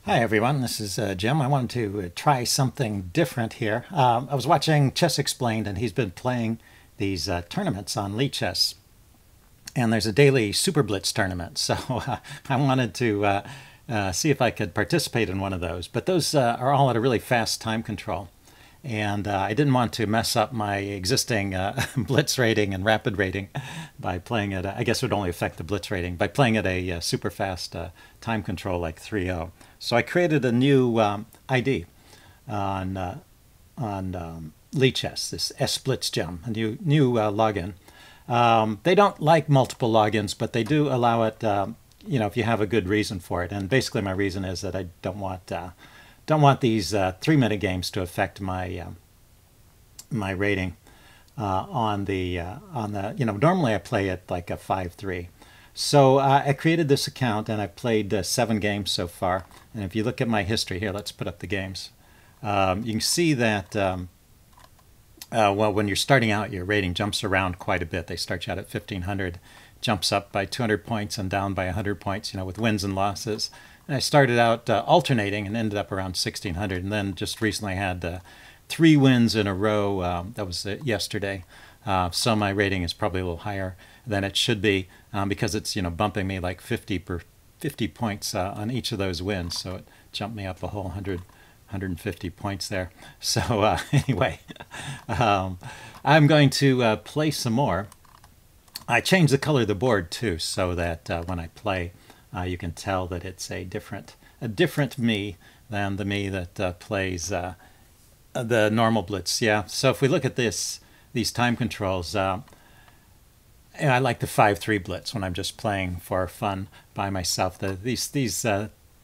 Hi everyone, this is Jim. I wanted to try something different here. I was watching Chess Explained and he's been playing these tournaments on Lichess. And there's a daily SuperBlitz tournament, so I wanted to see if I could participate in one of those. But those are all at a really fast time control. And I didn't want to mess up my existing blitz rating and rapid rating by playing it. I guess it would only affect the blitz rating by playing at a super fast time control like 3-0. So I created a new ID on Lichess, this SBlitz gem, a new login. They don't like multiple logins, but they do allow it. If you have a good reason for it. And basically, my reason is that I don't want these 3-minute games to affect my my rating on the normally I play it like a 5-3. So I created this account and I played 7 games so far. And if you look at my history here, let's put up the games. You can see that well, when you're starting out, your rating jumps around quite a bit. They start you out at 1500, jumps up by 200 points and down by 100 points, with wins and losses. And I started out alternating and ended up around 1600, and then just recently had 3 wins in a row. That was yesterday. So my rating is probably a little higher than it should be because it's bumping me like 50 points on each of those wins. So it jumped me up a whole 150 points there. So anyway, I'm going to play some more. I changed the color of the board too, so that when I play, you can tell that it's a different me than the me that plays the normal blitz. Yeah. So if we look at these time controls, I like the 5-3 blitz when I'm just playing for fun by myself. These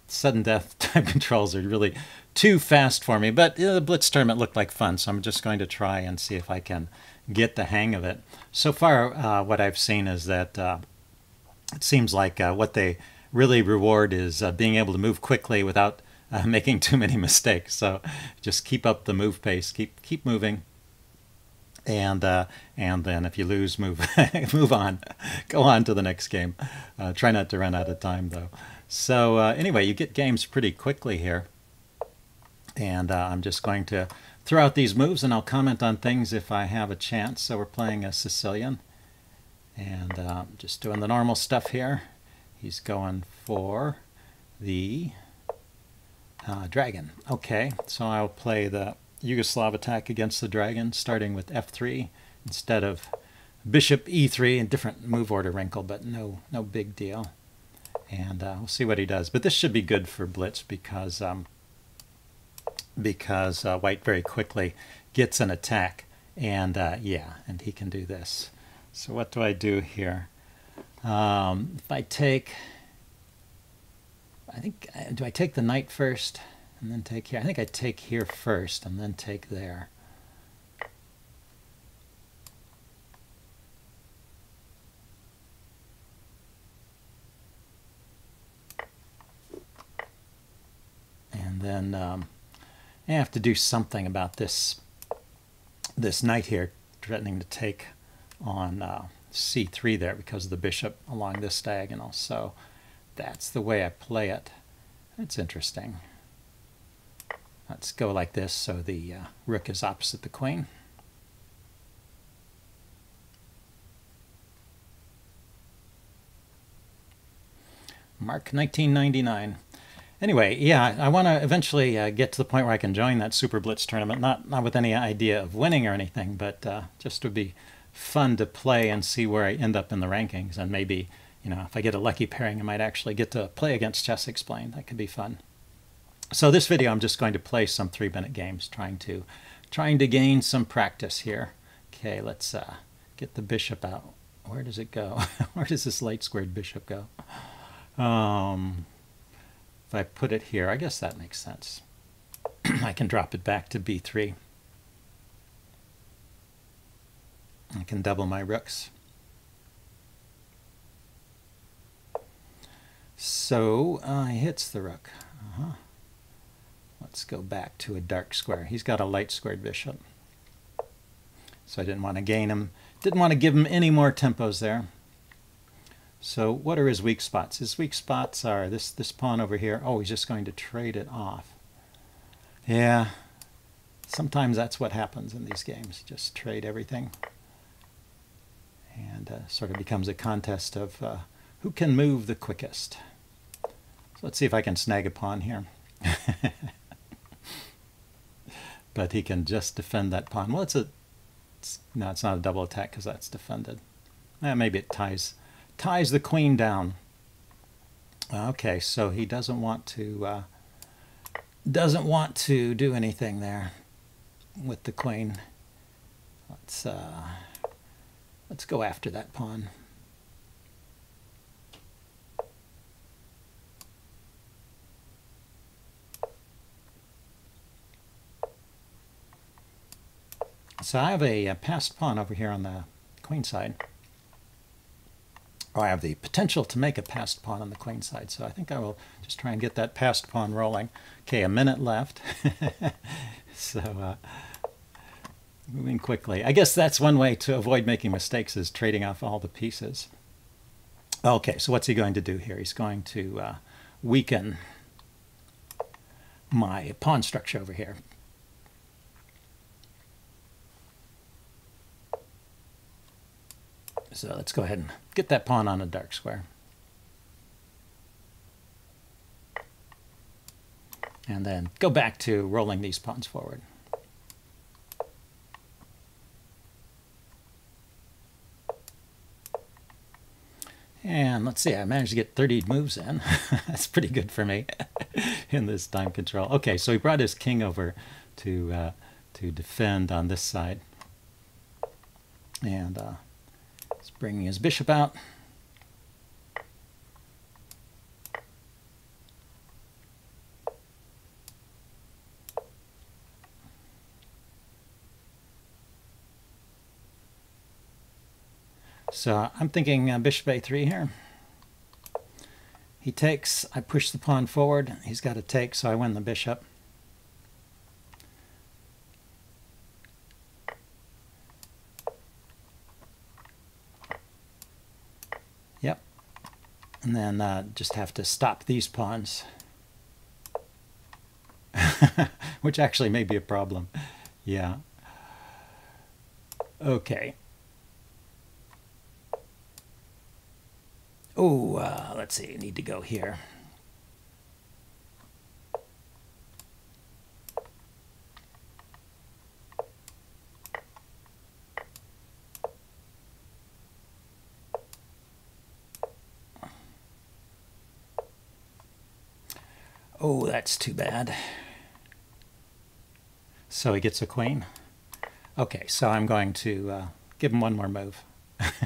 sudden death time controls are really too fast for me. But the blitz tournament looked like fun, so I'm just going to try and see if I can get the hang of it. So far, what I've seen is that it seems like what they really reward is being able to move quickly without making too many mistakes. So just keep up the move pace, keep moving, and then if you lose, move on, go on to the next game. Try not to run out of time though. So anyway, you get games pretty quickly here, and I'm just going to throw out these moves, and I'll comment on things if I have a chance. So we're playing a Sicilian, and just doing the normal stuff here. He's going for the dragon. Okay, so I'll play the Yugoslav attack against the dragon, starting with f3 instead of bishop e3, a different move order wrinkle, but no big deal. And we'll see what he does. But this should be good for blitz because white very quickly gets an attack, and and he can do this. So what do I do here? If I take, do I take the knight first and then take here? I think I take here first and then take there. And then I have to do something about this knight here threatening to take on c3 there because of the bishop along this diagonal. So that's the way I play it. It's interesting. Let's go like this so the rook is opposite the queen. Mark 1999. Anyway, yeah, I want to eventually get to the point where I can join that SuperBlitz tournament. Not with any idea of winning or anything, but just to be fun to play and see where I end up in the rankings. And maybe, if I get a lucky pairing, I might actually get to play against Chess Explained. That could be fun. So this video, I'm just going to play some 3-minute games, trying to gain some practice here. Okay, let's get the bishop out. Where does it go? Where does this light squared bishop go? If I put it here, I guess that makes sense. I can drop it back to b3. I can double my rooks. So he hits the rook. Let's go back to a dark square. He's got a light squared bishop. So I didn't want to gain him. Didn't want to give him any more tempos there. So what are his weak spots? His weak spots are this pawn over here. Oh, he's just going to trade it off. Yeah, sometimes that's what happens in these games. Just trade everything. And sort of becomes a contest of who can move the quickest. So let's see if I can snag a pawn here. But he can just defend that pawn. Well, no, it's not a double attack because that's defended. Maybe it ties the queen down. Okay, so he doesn't want to do anything there with the queen. Let's go after that pawn. So I have a passed pawn over here on the queen side. Or I have the potential to make a passed pawn on the queen side. So I think I will just try and get that passed pawn rolling. Okay, a minute left. So moving quickly. I guess that's one way to avoid making mistakes, is trading off all the pieces. Okay, so what's he going to do here? He's going to weaken my pawn structure over here. So let's go ahead and get that pawn on a dark square. And then go back to rolling these pawns forward. And let's see, I managed to get 30 moves in. That's pretty good for me in this time control. Okay, so he brought his king over to defend on this side. And he's bringing his bishop out. So I'm thinking bishop a3 here. He takes, I push the pawn forward. He's got to take, so I win the bishop. Yep. And then just have to stop these pawns. Which actually may be a problem. Yeah. Okay. Oh, let's see, I need to go here. Oh, that's too bad. So he gets a queen. Okay, so I'm going to give him one more move.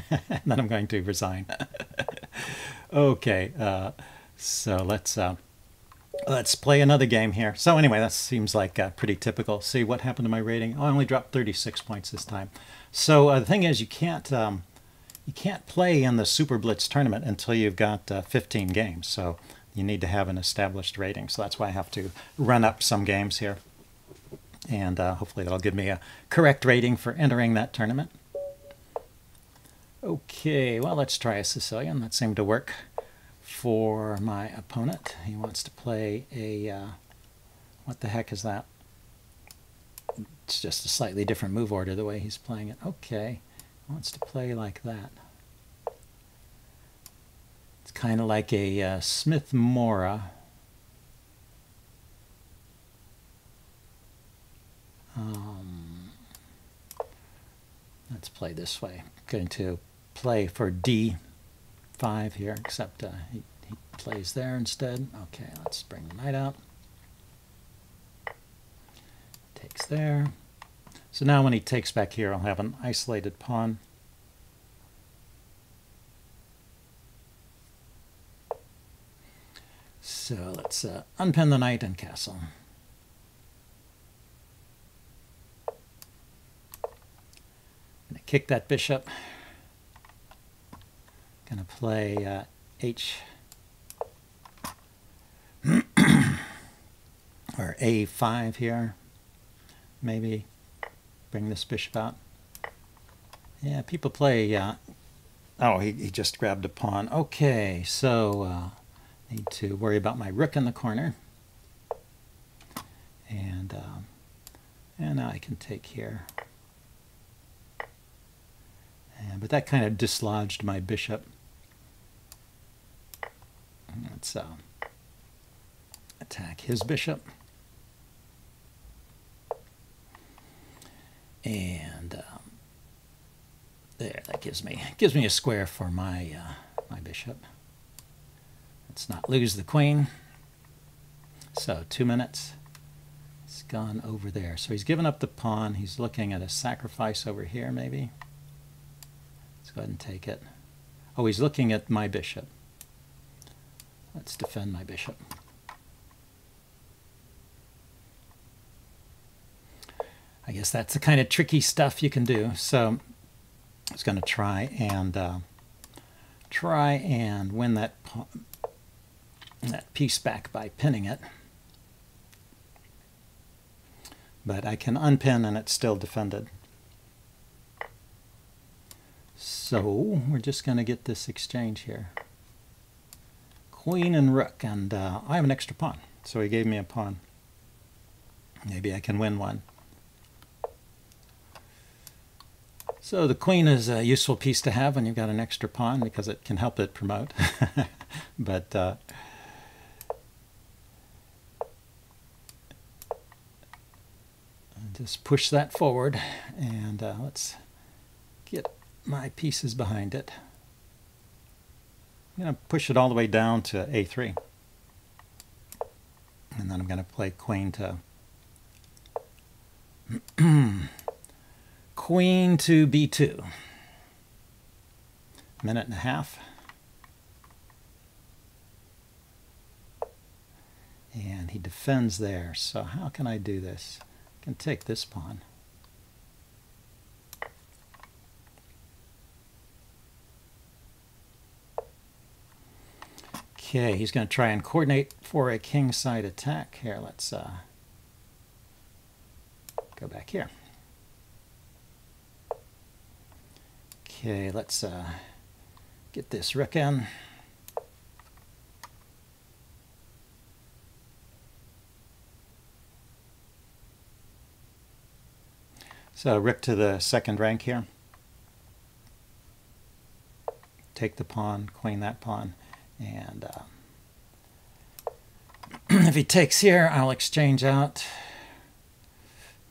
And then I'm going to resign. Okay, so let's play another game here. So anyway, that seems like pretty typical. See what happened to my rating? Oh, I only dropped 36 points this time. So the thing is, you can't play in the SuperBlitz tournament until you've got 15 games. So you need to have an established rating. So that's why I have to run up some games here. And hopefully that'll give me a correct rating for entering that tournament. Okay, well, let's try a Sicilian. That seemed to work for my opponent. He wants to play a, what the heck is that? It's just a slightly different move order the way he's playing it. Okay, he wants to play like that. It's kind of like a Smith-Morra. Let's play this way. I'm going to play for D5 here, except he plays there instead. Okay, let's bring the knight out. Takes there. So now when he takes back here, I'll have an isolated pawn. So let's unpin the knight and castle. Gonna kick that bishop. Gonna play H or A5 here. Maybe bring this bishop out. Yeah, people play Oh, he just grabbed a pawn. Okay, so need to worry about my rook in the corner. And now I can take here. But that kind of dislodged my bishop. Let's attack his bishop. And there, that gives me a square for my my bishop. Let's not lose the queen. So 2 minutes. It's gone over there. So he's given up the pawn. He's looking at a sacrifice over here, maybe. Let's go ahead and take it. Oh, he's looking at my bishop. Let's defend my bishop. I guess that's the kind of tricky stuff you can do. So I was going to try and win that piece back by pinning it. But I can unpin and it's still defended. So we're just going to get this exchange here. Queen and rook, and I have an extra pawn. So he gave me a pawn. Maybe I can win one. So the queen is a useful piece to have when you've got an extra pawn because it can help it promote. But just push that forward, and let's get my pieces behind it. I'm going to push it all the way down to A3. And then I'm going to play queen to queen to B2. Minute and a half. And he defends there. So how can I do this? I can take this pawn. Okay, he's going to try and coordinate for a kingside attack. Here, let's go back here. Okay, let's get this rook in. So rook to the second rank here. Take the pawn, queen that pawn, and if he takes here, I'll exchange out.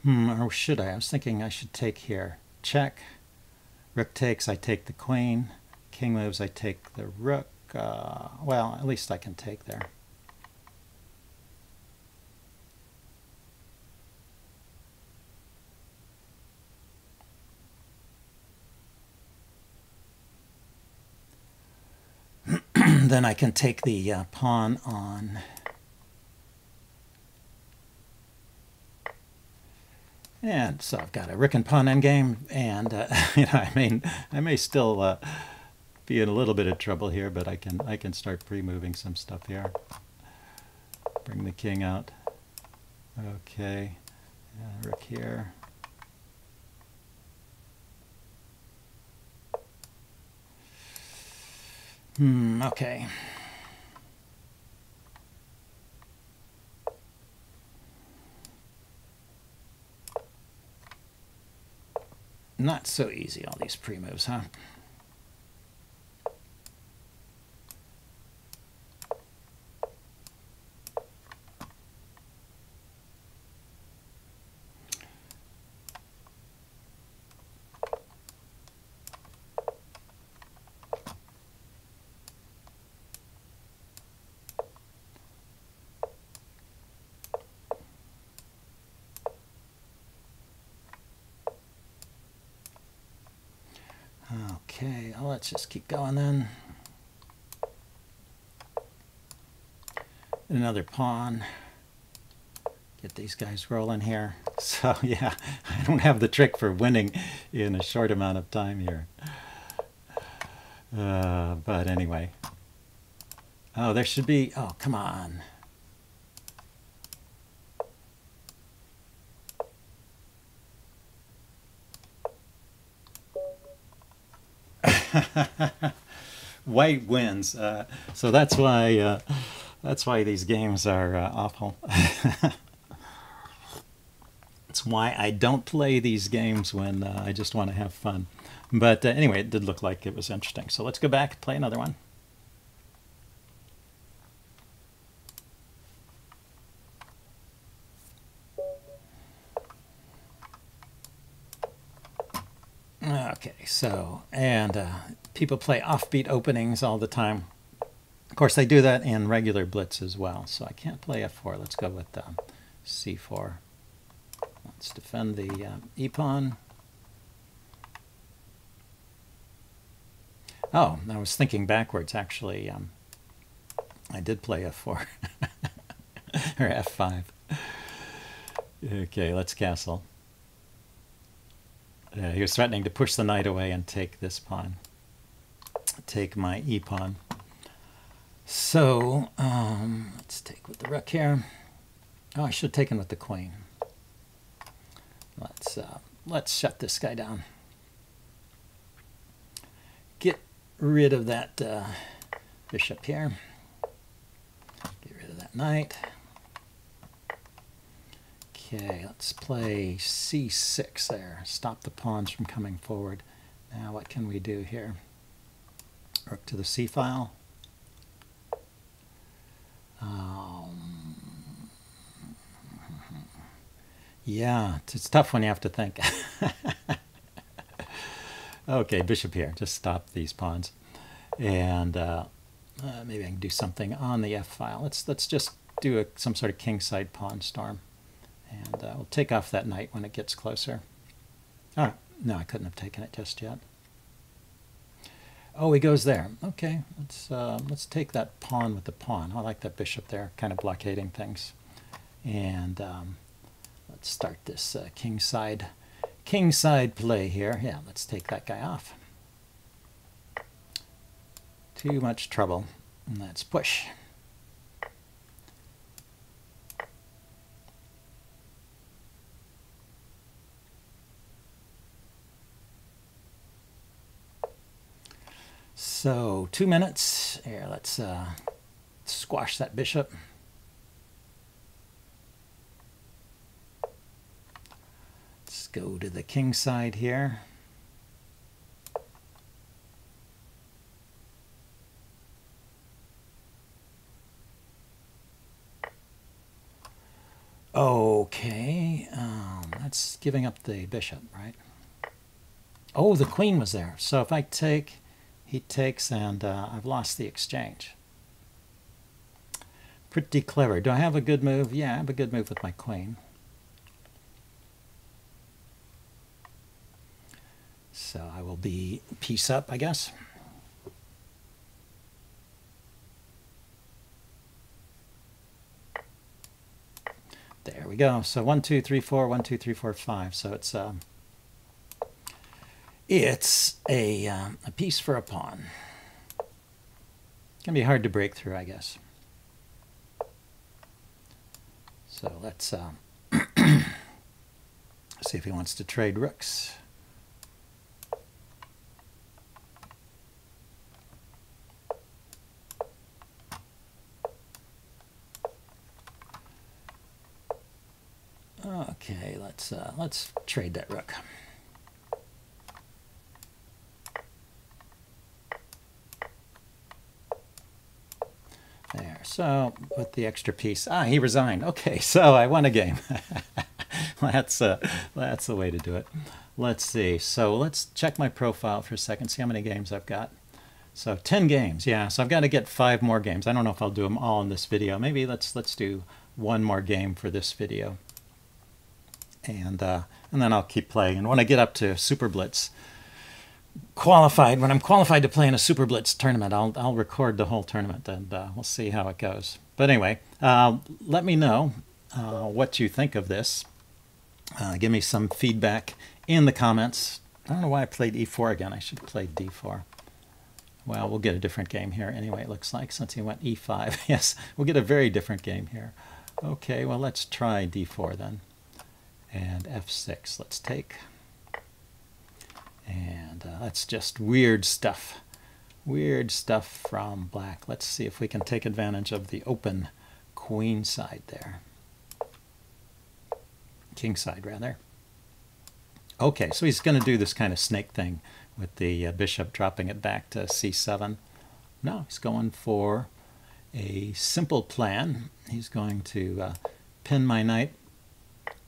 Or should I? I was thinking I should take here. Check. Rook takes, I take the queen. King moves, I take the rook. Well, at least I can take there. Then I can take the pawn on. And so I've got a rook and pawn endgame, and I may still be in a little bit of trouble here, but I can start pre-moving some stuff here. Bring the king out. Okay, rook here. Okay. Not so easy, all these pre-moves, huh? Okay, well, let's just keep going then. Another pawn. Get these guys rolling here. So yeah, I don't have the trick for winning in a short amount of time here. But anyway. Oh, there should be, oh, come on. White wins. So that's why these games are awful. That's why I don't play these games when I just want to have fun. But anyway, it did look like it was interesting. So let's go back and play another one. Okay, so, and people play offbeat openings all the time. Of course, they do that in regular blitz as well, so I can't play f4. Let's go with c4. Let's defend the e-pawn. Oh, I was thinking backwards, actually. I did play f4, or f5. Okay, let's castle. He was threatening to push the knight away and take this pawn. Take my e-pawn. So, let's take with the rook here. Oh, I should have taken with the queen. Let's shut this guy down. Get rid of that bishop here. Get rid of that knight. Okay, let's play c6 there. Stop the pawns from coming forward. Now what can we do here? Rook to the c file. Yeah, it's tough when you have to think. Okay, bishop here. Just stop these pawns. And maybe I can do something on the f file. Let's just do some sort of kingside pawn storm. And we'll take off that knight when it gets closer. Oh, no, I couldn't have taken it just yet. Oh, he goes there. Okay, let's take that pawn with the pawn. I like that bishop there, kind of blockading things. And let's start this kingside play here. Yeah, let's take that guy off. Too much trouble. And let's push. So 2 minutes. Here, let's squash that bishop. Let's go to the king side here. Okay, that's giving up the bishop, right? Oh, the queen was there. So if I take, he takes, and I've lost the exchange. Pretty clever. Do I have a good move? Yeah, I have a good move with my queen. So I will be piece up, I guess. There we go. So 1, 2, 3, 4, 1, 2, 3, 4, 5. So it's a piece for a pawn. It's gonna be hard to break through, I guess. So let's see if he wants to trade rooks. Okay, let's trade that rook. There. So with the extra piece, he resigned. Okay, so I won a game. That's the way to do it. Let's see. So let's check my profile for a second. See how many games I've got. So 10 games. Yeah. So I've got to get 5 more games. I don't know if I'll do them all in this video. Maybe let's do 1 more game for this video. And then I'll keep playing. And when I get up to SuperBlitz qualified, when I'm qualified to play in a SuperBlitz tournament, I'll record the whole tournament, and we'll see how it goes. But anyway, let me know what you think of this. Give me some feedback in the comments. I don't know why I played e4 again. I should have played d4. Well, we'll get a different game here anyway, it looks like, since he went e5. Yes, we'll get a very different game here. Okay, well, let's try d4 then. And f6, let's take. And that's just weird stuff. Weird stuff from black. Let's see if we can take advantage of the open queen side there. King side, rather. Okay, so he's going to do this kind of snake thing with the bishop, dropping it back to c7. No, he's going for a simple plan. He's going to pin my knight,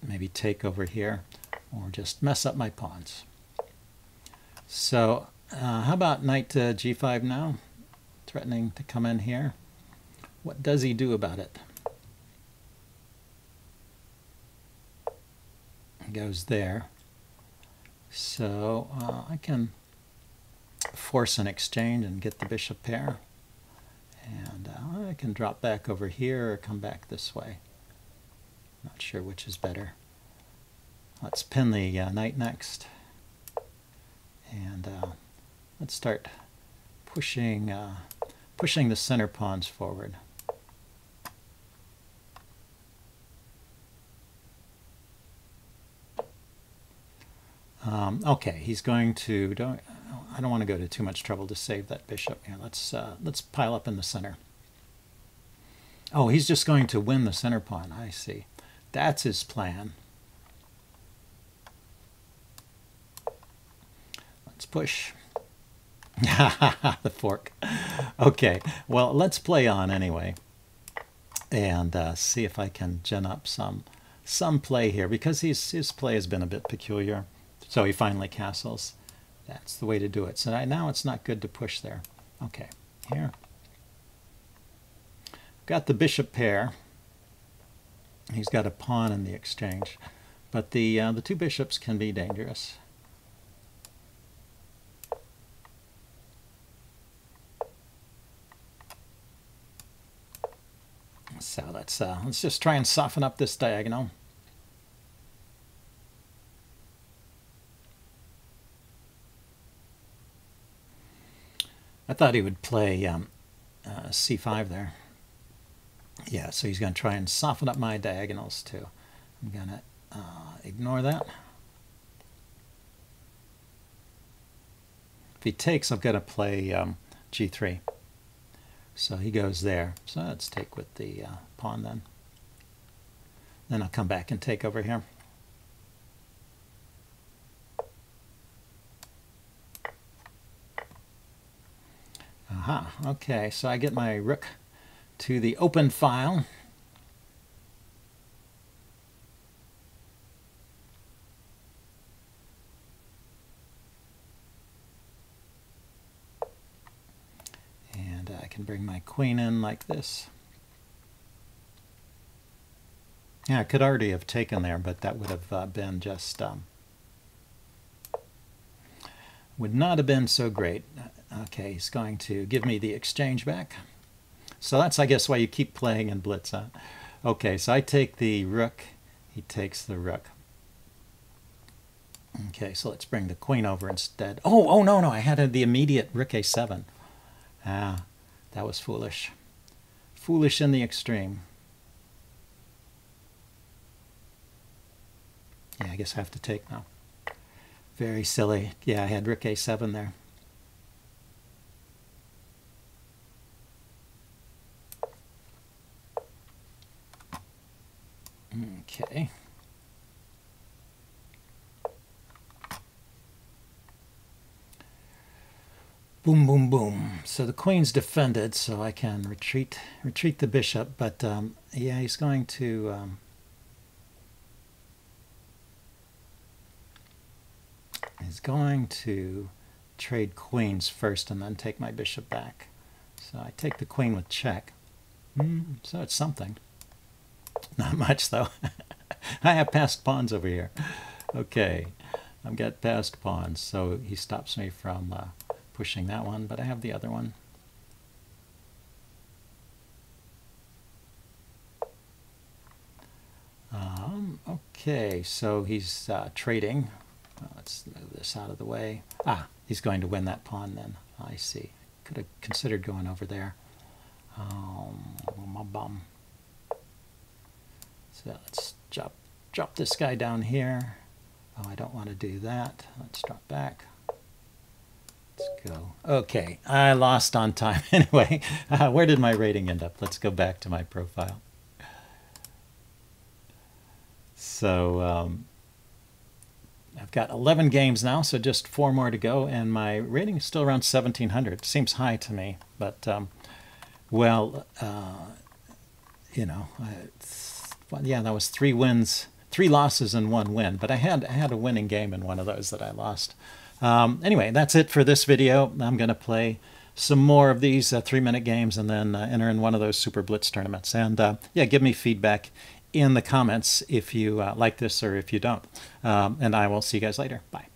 maybe take over here, or just mess up my pawns. So how about knight to g5 now? Threatening to come in here. What does he do about it? He goes there. So I can force an exchange and get the bishop pair. And I can drop back over here or come back this way. Not sure which is better. Let's pin the knight next. And let's start pushing the center pawns forward. Okay, he's going to. I don't want to go to too much trouble to save that bishop here. Let's pile up in the center. Oh, he's just going to win the center pawn. I see. That's his plan. Let's push. The fork. Okay, well, let's play on anyway, and see if I can gin up some play here, because his play has been a bit peculiar. So he finally castles. That's the way to do it. So now it's not good to push there. Okay, here. Got the bishop pair. He's got a pawn in the exchange, but the two bishops can be dangerous. So let's just try and soften up this diagonal. I thought he would play c5 there. Yeah, so he's going to try and soften up my diagonals too. I'm going to ignore that. If he takes, I've got to play g3. So he goes there. So let's take with the pawn then. Then I'll come back and take over here. Aha, okay, so I get my rook to the open file. And I can bring my queen in like this. Yeah, I could already have taken there, but that would have been just, would not have been so great. Okay, he's going to give me the exchange back. So that's, I guess, why you keep playing in Blitz, huh? Okay, so I take the rook, he takes the rook. Okay, so let's bring the queen over instead. Oh, no, I had the immediate rook a7. Ah, that was foolish. Foolish in the extreme. Yeah, I guess I have to take now. Very silly. Yeah, I had rook a7 there. Okay. Boom, boom, boom. So the queen's defended, so I can retreat the bishop. But yeah, he's going to trade queens first and then take my bishop back. So I take the queen with check. So it's something. Not much, though. I have passed pawns over here. Okay, I've got passed pawns, so he stops me from pushing that one, but I have the other one. Okay, so he's trading. Let's move this out of the way. Ah, he's going to win that pawn then. I see. Could have considered going over there. My bum. So let's drop this guy down here. Oh, I don't want to do that. Let's drop back. go. Okay, I lost on time. Anyway, where did my rating end up? Let's go back to my profile. So I've got 11 games now, so just 4 more to go, and my rating is still around 1,700. Seems high to me, but well, you know, yeah, that was 3 wins, 3 losses and 1 win, but I had a winning game in one of those that I lost. Anyway, that's it for this video. I'm going to play some more of these 3-minute games and then enter in one of those SuperBlitz tournaments. And yeah, give me feedback in the comments if you like this or if you don't. And I will see you guys later. Bye.